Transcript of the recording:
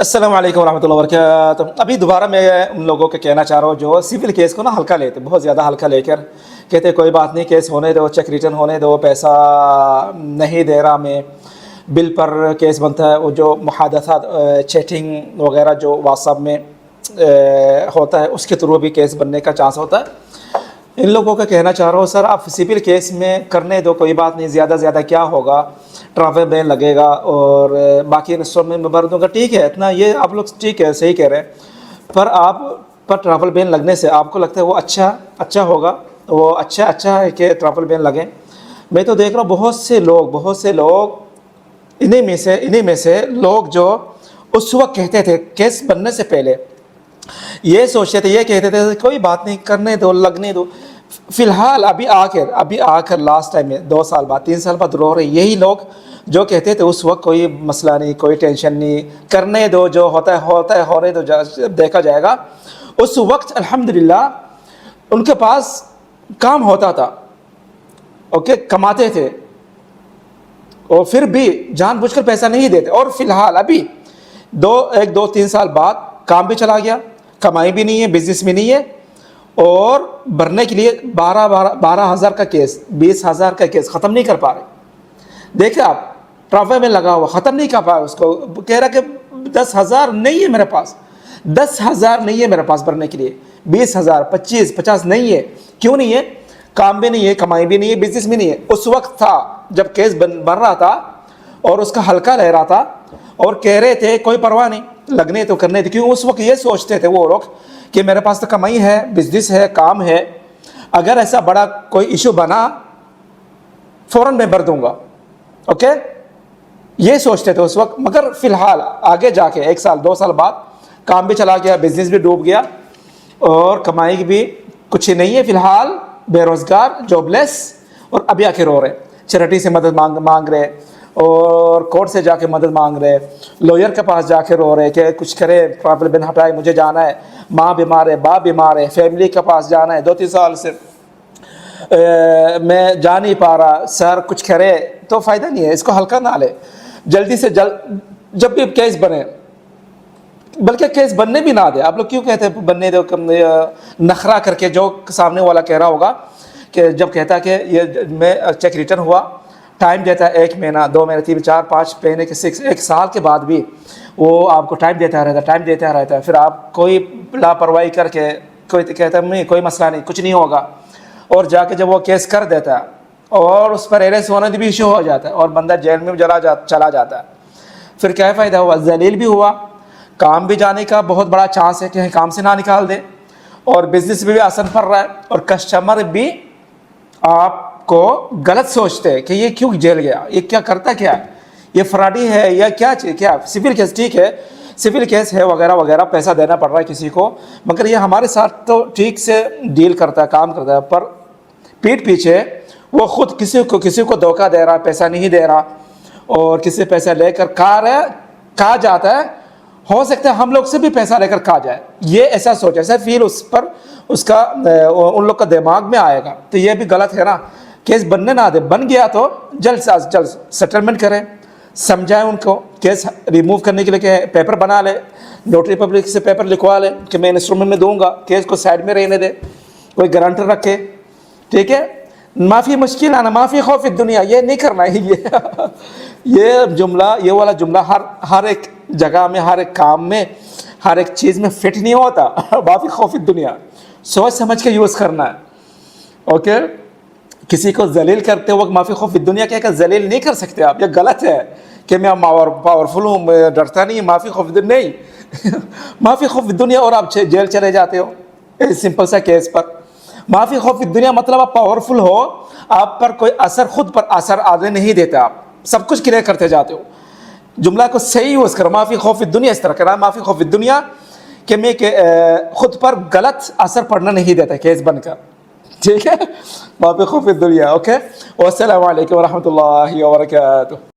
السلام علیکم ورحمۃ اللہ وبرکاتہ۔ ابھی دوبارہ میں ان لوگوں کو کہنا چاہ رہا ہوں جو سول کیس کو نا ہلکا لیتے، بہت زیادہ ہلکا لے کر کہتے کوئی بات نہیں، کیس ہونے دو، چیک ریٹرن ہونے دو، پیسہ نہیں دے رہا میں، بل پر کیس بنتا ہے، وہ جو محادثات چیٹنگ وغیرہ جو واٹس ایپ میں ہوتا ہے اس کے تھرو بھی کیس بننے کا چانس ہوتا ہے۔ ان لوگوں کا کہنا چاہ رہا ہوں سر آپ سول کیس میں کرنے دو، کوئی بات نہیں، زیادہ زیادہ کیا ہوگا، ٹرافل بین لگے گا اور باقی انسٹالمنٹ میں بھر دوں گا، ٹھیک ہے اتنا، یہ آپ لوگ ٹھیک ہے صحیح کہہ رہے ہیں، پر آپ پر ٹرافل بین لگنے سے آپ کو لگتا ہے وہ اچھا ہوگا، وہ اچھا ہے کہ ٹرافل بین لگیں؟ میں تو دیکھ رہا ہوں بہت سے لوگ انہی میں سے لوگ جو اس وقت کہتے تھے کیس بننے سے پہلے یہ سوچتے تھے، یہ کہتے تھے کوئی بات نہیں، کرنے دو، لگنے دو، فی الحال ابھی آ کر لاسٹ ٹائم میں 2 سال بعد 3 سال بعد رو رہے یہی لوگ جو کہتے تھے اس وقت کوئی مسئلہ نہیں، کوئی ٹینشن نہیں، کرنے دو، جو ہوتا ہے ہونے دو، دیکھا جائے گا۔ اس وقت الحمدللہ ان کے پاس کام ہوتا تھا، اوکے، کماتے تھے، اور پھر بھی جان بوجھ کر پیسہ نہیں دیتے، اور فی الحال ابھی 3 سال بعد کام بھی چلا گیا، کمائی بھی نہیں ہے، بزنس بھی نہیں ہے، اور بھرنے کے لیے 12,000 کا کیس، 20,000 کا کیس ختم نہیں کر پا رہے۔ دیکھیں آپ ٹرافے میں لگا ہوا، ختم نہیں کر پا رہا، اس کو کہہ رہا کہ 10,000 نہیں ہے میرے پاس، 10,000 نہیں ہے میرے پاس بھرنے کے لیے، 20,000 25,000 نہیں ہے۔ کیوں نہیں ہے؟ کام بھی نہیں ہے، کمائی بھی نہیں ہے، بزنس بھی نہیں ہے۔ اس وقت تھا جب کیس بن رہا تھا اور اس کا ہلکا لے رہا تھا اور کہہ رہے تھے کوئی پرواہ نہیں، لگنے تو کرنے تھے، کیوں اس وقت یہ سوچتے تھے وہ لوگ کہ میرے پاس تو کمائی ہے، بزنس ہے، کام ہے، اگر ایسا بڑا کوئی ایشو بنا فوراً میں بھر دوں گا، اوکے، یہ سوچتے تھے اس وقت۔ مگر فی الحال آگے جا کے 1 سال 2 سال بعد کام بھی چلا گیا، بزنس بھی ڈوب گیا، اور کمائی بھی کچھ نہیں ہے، فی الحال بے روزگار، جاب لیس، اور ابھی آ کے رو رہے، چیریٹی سے مدد مانگ رہے، اور کورٹ سے جا کے مدد مانگ رہے، لوئر کے پاس جا کے رو رہے کہ کچھ کرے، ٹرافل بین ہٹائے، مجھے جانا ہے، ماں بیمار ہے، باپ بیمار ہے، فیملی کے پاس جانا ہے، 2-3 سال سے میں جا نہیں پا رہا، سر کچھ کرے، تو فائدہ نہیں ہے، اس کو ہلکا نہ لے، جلدی سے جب بھی کیس بنے، بلکہ کیس بننے بھی نہ دے۔ آپ لوگ کیوں کہتے ہیں بننے دو، نخرہ کر کے، جو سامنے والا کہہ رہا ہوگا کہ جب کہتا ہے کہ یہ میں چیک ریٹرن ہوا، ٹائم دیتا ہے 1 مہینہ 2 مہینے 3 4 5 مہینے کے 1 سال کے بعد بھی وہ آپ کو ٹائم دیتا رہتا ہے، پھر آپ کوئی لاپرواہی کر کے کوئی کہتا ہے نہیں کوئی مسئلہ نہیں، کچھ نہیں ہوگا، اور جا کے جب وہ کیس کر دیتا ہے اور اس پر ایریسٹ ہونے بھی ایشو ہو جاتا ہے اور بندہ جیل میں چلا جاتا ہے، پھر کیا فائدہ ہوا؟ ذلیل بھی ہوا، کام بھی جانے کا بہت بڑا چانس ہے کہ کام سے نہ نکال دے، اور بزنس بھی اثر پڑ رہا ہے، اور کسٹمر بھی آپ کو غلط سوچتے ہیں کہ یہ کیوں جیل گیا، یہ کیا کرتا، کیا ہے یہ فراڈی ہے یا کیا چیز، کیا سول کیس ٹھیک ہے، سول کیس ہے وغیرہ وغیرہ، پیسہ دینا پڑ رہا ہے کسی کو، مگر یہ ہمارے ساتھ تو ٹھیک سے ڈیل کرتا ہے، کام کرتا ہے، پر پیٹھ پیچھے وہ خود کسی کو دھوکہ دے رہا، پیسہ نہیں دے رہا، اور کسی پیسہ لے کر کہا جاتا ہے، ہو سکتا ہے ہم لوگ سے بھی پیسہ لے کر کہا جائے، یہ ایسا سوچ، ایسا فیل اس کا ان لوگ کا دماغ میں آئے گا، تو یہ بھی غلط ہے نا۔ کیس بننے نہ دے، بن گیا تو جلد سے جلد سیٹلمنٹ کریں، سمجھائیں ان کو، کیس ریموو کرنے کے لیے کہ پیپر بنا لے، نوٹری پبلک سے پیپر لکھوا لے کہ میں انسٹرومنٹ میں دوں گا، کیس کو سائڈ میں رہنے دے، کوئی گارنٹر رکھے، ٹھیک ہے۔ معافی مشکل آنا، معافی خوف دنیا، یہ نہیں کرنا ہے، یہ والا جملہ ہر ایک جگہ میں، ہر ایک کام میں، ہر ایک چیز میں فٹ نہیں ہوتا۔ معافی خوف دنیا سوچ سمجھ کے یوز کرنا ہے، اوکے۔ کسی کو ذلیل کرتے وقت معافی خوف دنیا کہہ کر ذلیل نہیں کر سکتے آپ، یہ غلط ہے کہ میں پاورفل ہوں، میں ڈرتا نہیں، معافی خوف دنیا نہیں۔ معافی خوف دنیا اور آپ جیل چلے جاتے ہو سمپل سا کیس پر۔ معافی خوف دنیا مطلب آپ پاورفل ہو، آپ پر کوئی خود پر اثر آنے نہیں دیتا، آپ سب کچھ کلیئر کرتے جاتے ہو۔ جملہ کو صحیح یوز کرو، معافی خوف دنیا اس طرح کرنا، معافی خوف دنیا کہ میں خود پر غلط اثر پڑنا نہیں دیتا کیس بن کر، ٹھیک ہے۔ معافی خوف دنیا، اوکے۔ والسلام علیکم ورحمۃ اللہ وبرکاتہ۔